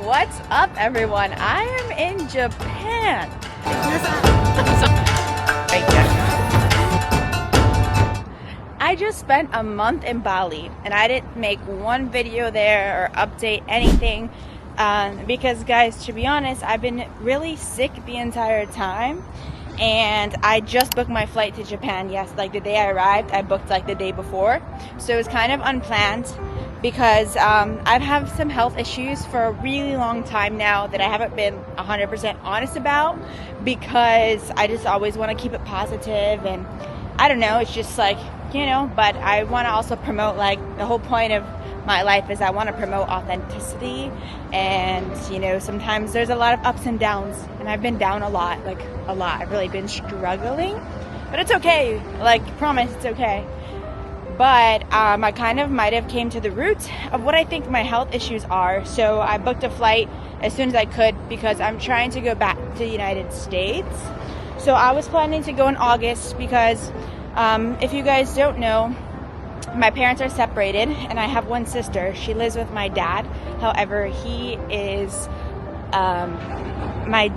What's up, everyone? I am in Japan. I just spent a month in Bali and I didn't make one video there or update anything because, guys, to be honest, I've been really sick the entire time. And I just booked my flight to Japan. Yes, like the day I arrived, I booked like the day before. So it was kind of unplanned because I've had some health issues for a really long time now that I haven't been 100% honest about because I just always want to keep it positive, and I don't know, it's just like, you know, but I want to also promote, like, the whole point of my life is I want to promote authenticity, and you know, sometimes there's a lot of ups and downs, and I've been down a lot, like a lot. I've really been struggling, but it's okay, like, promise, it's okay. But I kind of might have came to the root of what I think my health issues are. So I booked a flight as soon as I could because I'm trying to go back to the United States. So I was planning to go in August because if you guys don't know, my parents are separated and I have one sister. She lives with my dad. However, he is my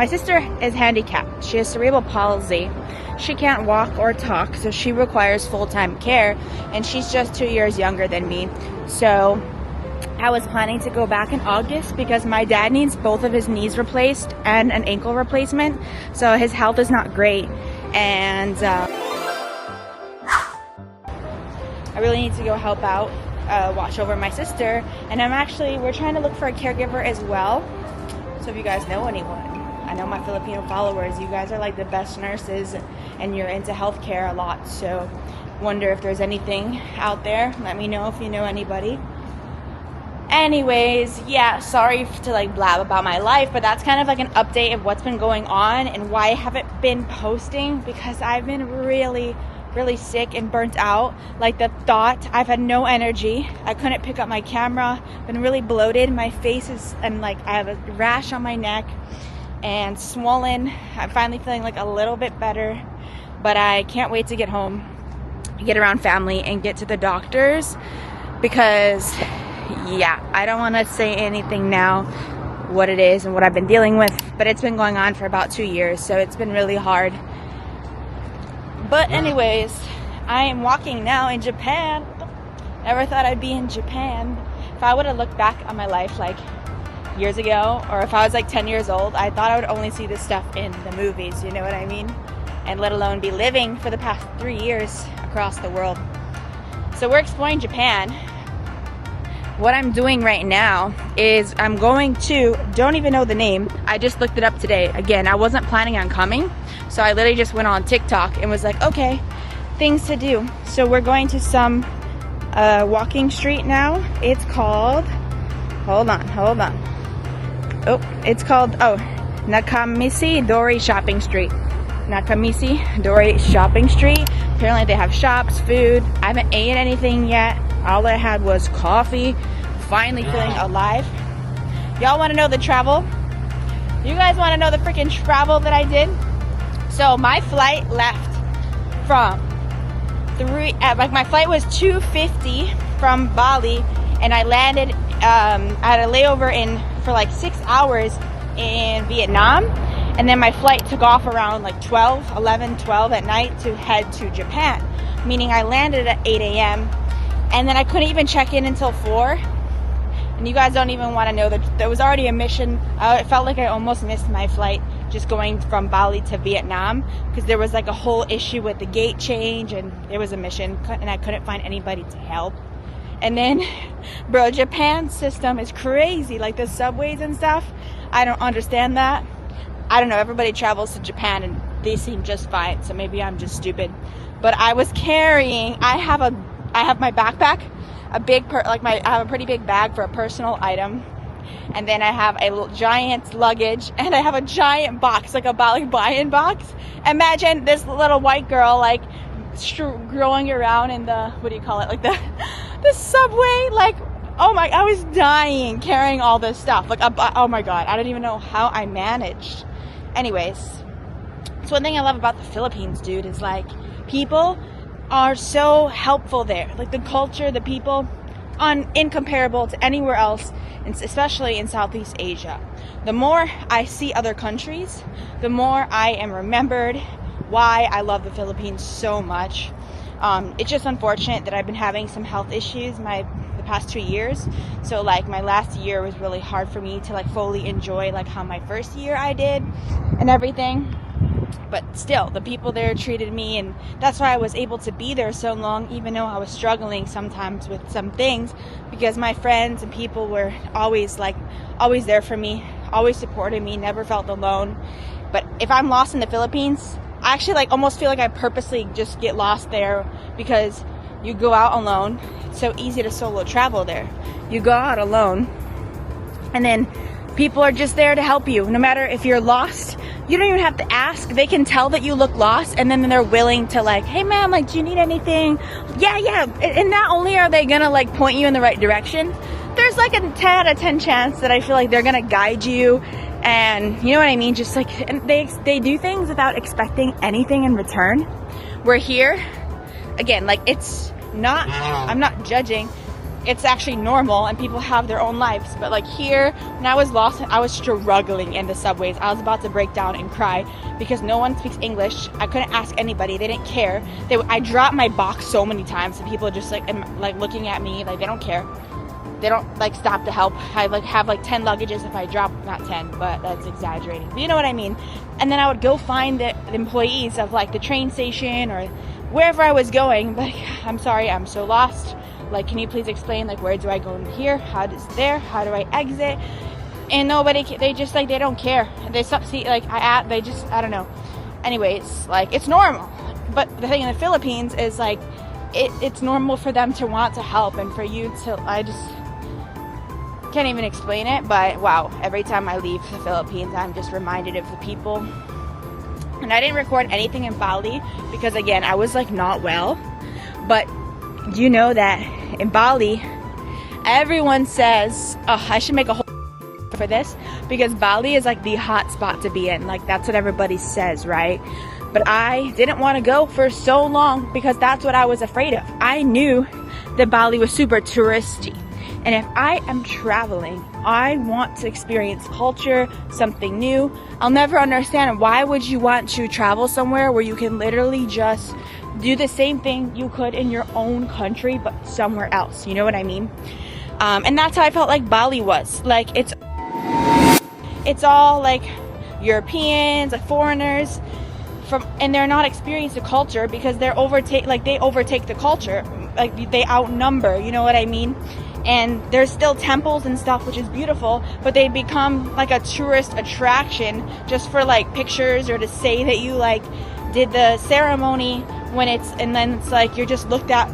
sister is handicapped. She has cerebral palsy. She can't walk or talk, so she requires full-time care, and she's just 2 years younger than me. So I was planning to go back in August because my dad needs both of his knees replaced and an ankle replacement, so his health is not great, and I really need to go help out, watch over my sister. And we're trying to look for a caregiver as well. So if you guys know anyone, I know my Filipino followers, you guys are like the best nurses and you're into healthcare a lot. So wonder if there's anything out there. Let me know if you know anybody. Anyways, yeah, sorry to like blab about my life, but that's kind of like an update of what's been going on and why I haven't been posting, because I've been really sick and burnt out. Like, the thought, I've had no energy. I couldn't pick up my camera. Been really bloated. My face is, and like I have a rash on my neck and swollen. I'm finally feeling like a little bit better, but I can't wait to get home, get around family, and get to the doctors because, yeah, I don't want to say anything now what it is and what I've been dealing with, but it's been going on for about 2 years, so it's been really hard. But anyways, I am walking now in Japan. Never thought I'd be in Japan. If I would have looked back on my life like years ago, or if I was like 10 years old, I thought I would only see this stuff in the movies, you know what I mean? And let alone be living for the past 3 years across the world. So we're exploring Japan. What I'm doing right now is I'm going to, don't even know the name, I just looked it up today. Again, I wasn't planning on coming, so I literally just went on TikTok and was like, okay, things to do. So we're going to some walking street now. It's called, hold on. Oh, it's called, Nakamisi Dori Shopping Street. Nakamisi Dori Shopping Street. Apparently they have shops, food. I haven't ate anything yet. All I had was coffee. Finally feeling alive. Y'all want to know the travel? You guys want to know the freaking travel that I did? So my flight left from my flight was 2:50 from Bali, and I landed, I had a layover for like 6 hours in Vietnam, and then my flight took off around like 12 at night to head to Japan, meaning I landed at 8 a.m. and then I couldn't even check in until 4. And you guys don't even want to know that there was already a mission. It felt like I almost missed my flight just going from Bali to Vietnam because there was like a whole issue with the gate change, and there was a mission and I couldn't find anybody to help. And then, bro, Japan's system is crazy, like the subways and stuff. I don't understand that. I don't know, everybody travels to Japan and they seem just fine, so maybe I'm just stupid. But I was carrying, I have my backpack, I have a pretty big bag for a personal item, and then I have a giant luggage, and I have a giant box, like a buy-in box. Imagine this little white girl like growing around in the, what do you call it, like the subway, like, oh my, I was dying carrying all this stuff, like, oh my god, I don't even know how I managed. Anyways, so one thing I love about the Philippines, dude, is like people are so helpful there. Like the culture, the people, incomparable to anywhere else, especially in Southeast Asia. The more I see other countries, the more I am remembered why I love the Philippines so much. It's just unfortunate that I've been having some health issues the past 2 years. So like my last year was really hard for me to like fully enjoy like how my first year I did and everything. But still, the people there treated me, and that's why I was able to be there so long, even though I was struggling sometimes with some things, because my friends and people were always there for me, always supported me, never felt alone. But if I'm lost in the Philippines, I actually like almost feel like I purposely just get lost there, because you go out alone. It's so easy to solo travel there. You go out alone, and then people are just there to help you. No matter if you're lost, you don't even have to ask. They can tell that you look lost, and then they're willing to like, hey ma'am, like, do you need anything? Yeah. And not only are they gonna like point you in the right direction, there's like a 10 out of 10 chance that I feel like they're gonna guide you. And you know what I mean? Just like, and they do things without expecting anything in return. Where here, again, like it's not, I'm not judging. It's actually normal, and people have their own lives. But like here, when I was lost, I was struggling in the subways. I was about to break down and cry because no one speaks English. I couldn't ask anybody. They didn't care. I dropped my box so many times, and people just like looking at me like they don't care. They don't like stop to help. I like have like 10 luggages if I drop, not 10, but that's exaggerating. But you know what I mean? And then I would go find the employees of like the train station or wherever I was going. Like, I'm sorry, I'm so lost. Like, can you please explain, like, where do I go in here? How does there? How do I exit? And nobody, they just, like, they don't care. They see, like, they just, I don't know. Anyways, like, it's normal. But the thing in the Philippines is, like, it's normal for them to want to help and for you to, I just can't even explain it. But, wow, every time I leave the Philippines, I'm just reminded of the people. And I didn't record anything in Bali because, again, I was, like, not well. But you know that in Bali, everyone says, oh, I should make a whole for this, because Bali is like the hot spot to be in. Like, that's what everybody says, right? But I didn't want to go for so long because that's what I was afraid of. I knew that Bali was super touristy. And if I am traveling, I want to experience culture, something new. I'll never understand, why would you want to travel somewhere where you can literally just do the same thing you could in your own country but somewhere else? You know what I mean? And that's how I felt like Bali was. Like, it's all like Europeans, like foreigners and they're not experiencing the culture because they overtake the culture. Like, they outnumber, you know what I mean? And there's still temples and stuff, which is beautiful, but they become like a tourist attraction just for like pictures or to say that you like did the ceremony, and then it's like you're just looked at.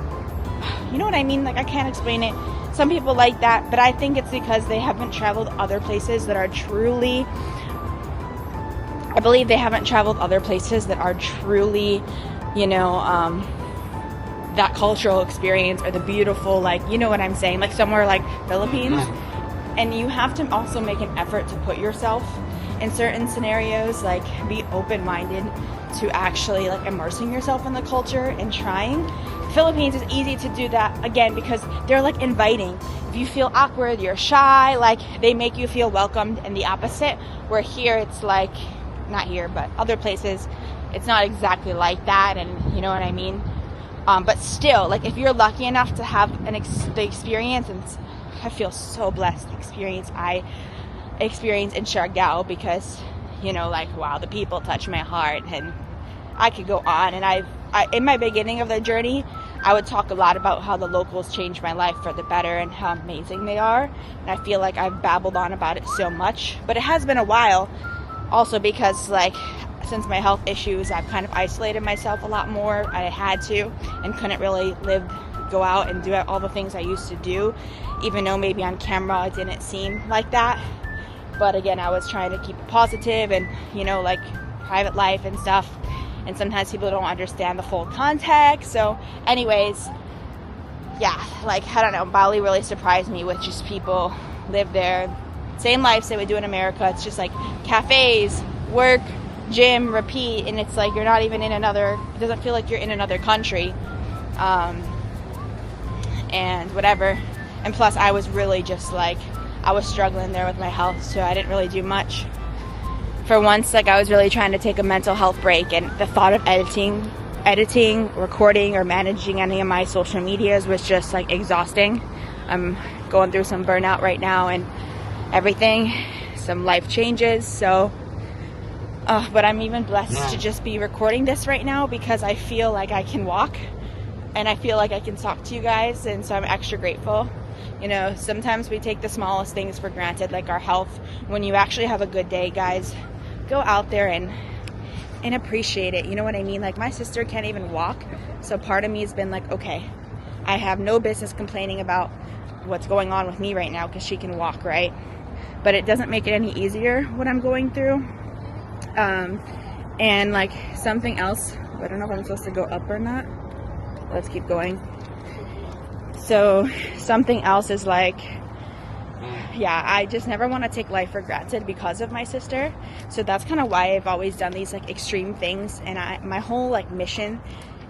You know what I mean? Like, I can't explain it. Some people like that, but I think it's because they haven't traveled other places that are truly, I believe they haven't traveled other places that are truly, you know, that cultural experience or the beautiful, like, you know what I'm saying? Like somewhere like Philippines. And you have to also make an effort to put yourself in certain scenarios, like be open-minded to actually like immersing yourself in the culture and trying. Philippines is easy to do that, again, because they're like inviting. If you feel awkward, you're shy, like they make you feel welcomed, and the opposite. Where here it's like, not here, but other places, it's not exactly like that, and you know what I mean? But still, like, if you're lucky enough to have the experience, and I feel so blessed, the experience I experienced in Siargao, because, you know, like, wow, the people touch my heart, and I could go on. And I in my beginning of the journey, I would talk a lot about how the locals changed my life for the better and how amazing they are. And I feel like I've babbled on about it so much, but it has been a while, also because, like, since my health issues, I've kind of isolated myself a lot more. I had to, and couldn't really go out and do all the things I used to do, even though maybe on camera it didn't seem like that. But again, I was trying to keep it positive and, you know, like private life and stuff. And sometimes people don't understand the full context. So anyways, yeah, like, I don't know, Bali really surprised me with just people live there. Same life they would do in America. It's just like cafes, work, gym, repeat, and it's like you're not even in another, it doesn't feel like you're in another country, and whatever. And plus I was really just like, I was struggling there with my health, so I didn't really do much. For once, like I was really trying to take a mental health break, and the thought of editing, recording, or managing any of my social medias was just like exhausting. I'm going through some burnout right now and everything, some life changes, so but I'm even blessed to just be recording this right now because I feel like I can walk and I feel like I can talk to you guys, and so I'm extra grateful. You know, sometimes we take the smallest things for granted, like our health. When you actually have a good day, guys, go out there and appreciate it. You know what I mean? Like my sister can't even walk, so part of me has been like, okay, I have no business complaining about what's going on with me right now because she can walk, right? But it doesn't make it any easier what I'm going through. And like something else, I don't know if I'm supposed to go up or not. Let's keep going. So something else is like, yeah, I just never want to take life for granted because of my sister. So that's kind of why I've always done these like extreme things. And my whole like mission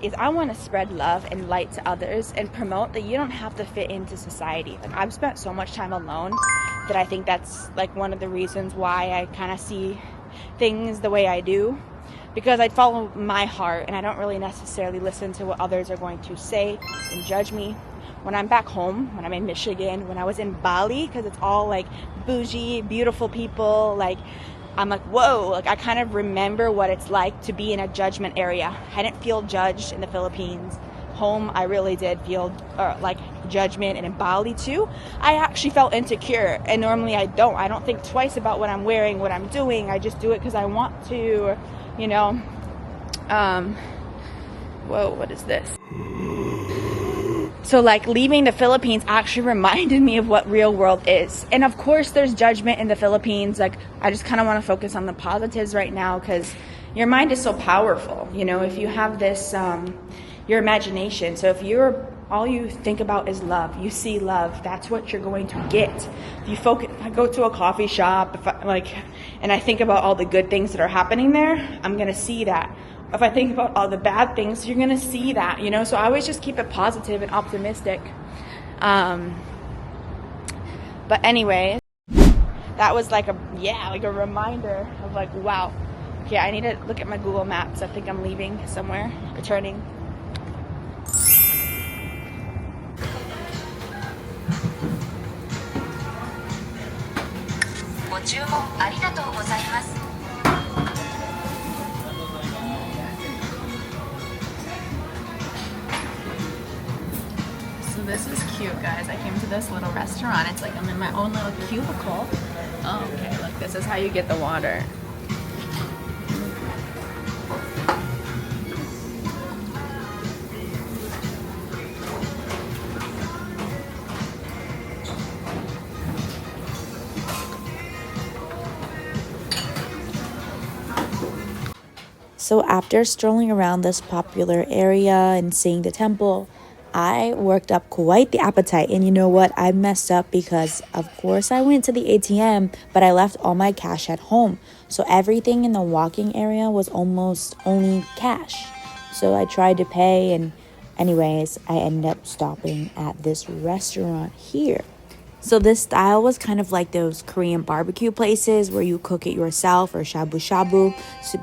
is I want to spread love and light to others and promote that you don't have to fit into society. Like I've spent so much time alone that I think that's like one of the reasons why I kind of see things the way I do, because I follow my heart and I don't really necessarily listen to what others are going to say and judge me. When I'm back home, when I'm in Michigan, when I was in Bali, because it's all like bougie, beautiful people, like I'm like, whoa, like I kind of remember what it's like to be in a judgment area. I didn't feel judged in the Philippines. Home, I really did feel like judgment, and in Bali too, I actually felt insecure, and normally I don't think twice about what I'm wearing, what I'm doing. I just do it because I want to, you know. Whoa, what is this? So like leaving the Philippines actually reminded me of what real world is. And of course there's judgment in the Philippines. Like I just kind of want to focus on the positives right now because your mind is so powerful. You know, if you have this, your imagination. So if all you think about is love, you see love, that's what you're going to get. If you focus, if I go to a coffee shop, and I think about all the good things that are happening there, I'm going to see that. If I think about all the bad things, you're going to see that, you know? So I always just keep it positive and optimistic. But anyway, that was like a reminder of like, wow. Okay, I need to look at my Google Maps. I think I'm leaving somewhere, returning. So this is cute, guys. I came to this little restaurant. It's like I'm in my own little cubicle. Oh, okay, look, this is how you get the water. So after strolling around this popular area and seeing the temple, I worked up quite the appetite. And you know what? I messed up because, of course, I went to the ATM, but I left all my cash at home. So everything in the walking area was almost only cash. So I tried to pay, and anyways, I ended up stopping at this restaurant here. So this style was kind of like those Korean barbecue places where you cook it yourself, or shabu shabu,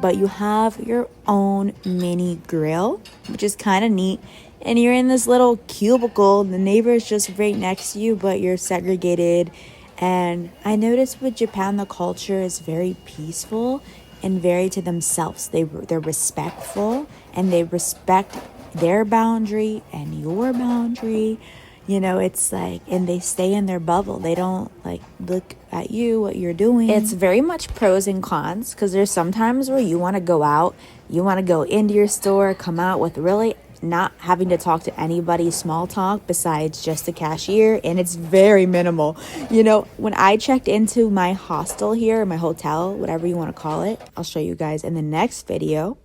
but you have your own mini grill, which is kind of neat. And you're in this little cubicle, the neighbor is just right next to you, but you're segregated. And I noticed with Japan, the culture is very peaceful and very to themselves. They're respectful, and they respect their boundary and your boundary. You know, it's like, and they stay in their bubble. They don't like look at you, what you're doing. It's very much pros and cons, because there's sometimes where you want to go out, you want to go into your store, come out with really not having to talk to anybody, small talk besides just the cashier, and it's very minimal. You know, when I checked into my hostel here, my hotel, whatever you want to call it, I'll show you guys in the next video.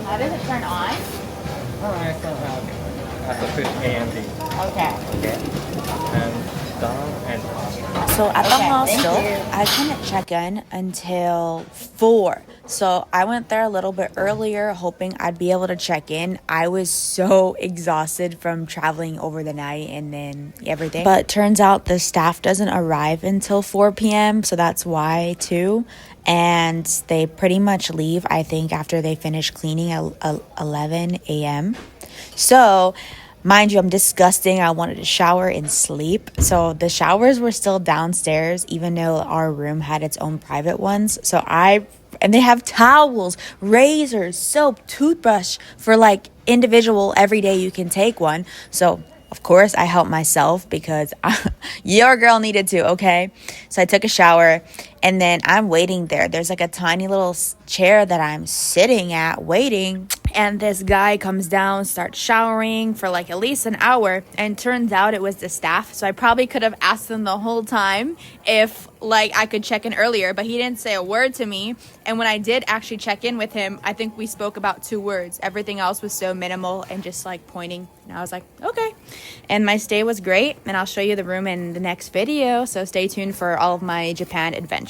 How does it turn on? Oh, I still have to push A and B. Okay. Okay. And down and up. So at the hostel, I couldn't check in until 4. So I went there a little bit earlier, hoping I'd be able to check in. I was so exhausted from traveling over the night and then everything. But turns out the staff doesn't arrive until 4 p.m. So that's why too. And they pretty much leave, I think, after they finish cleaning at 11 a.m. So mind you, I'm disgusting. I wanted to shower and sleep. So the showers were still downstairs, even though our room had its own private ones. And they have towels, razors, soap, toothbrush for like individual every day you can take one. So of course I helped myself because your girl needed to, okay? So I took a shower and then I'm waiting there. There's like a tiny little chair that I'm sitting at waiting. And this guy comes down, starts showering for like at least an hour. And turns out it was the staff. So I probably could have asked them the whole time if like I could check in earlier. But he didn't say a word to me. And when I did actually check in with him, I think we spoke about 2 words. Everything else was so minimal and just like pointing. And I was like, okay. And my stay was great. And I'll show you the room in the next video. So stay tuned for all of my Japan adventures.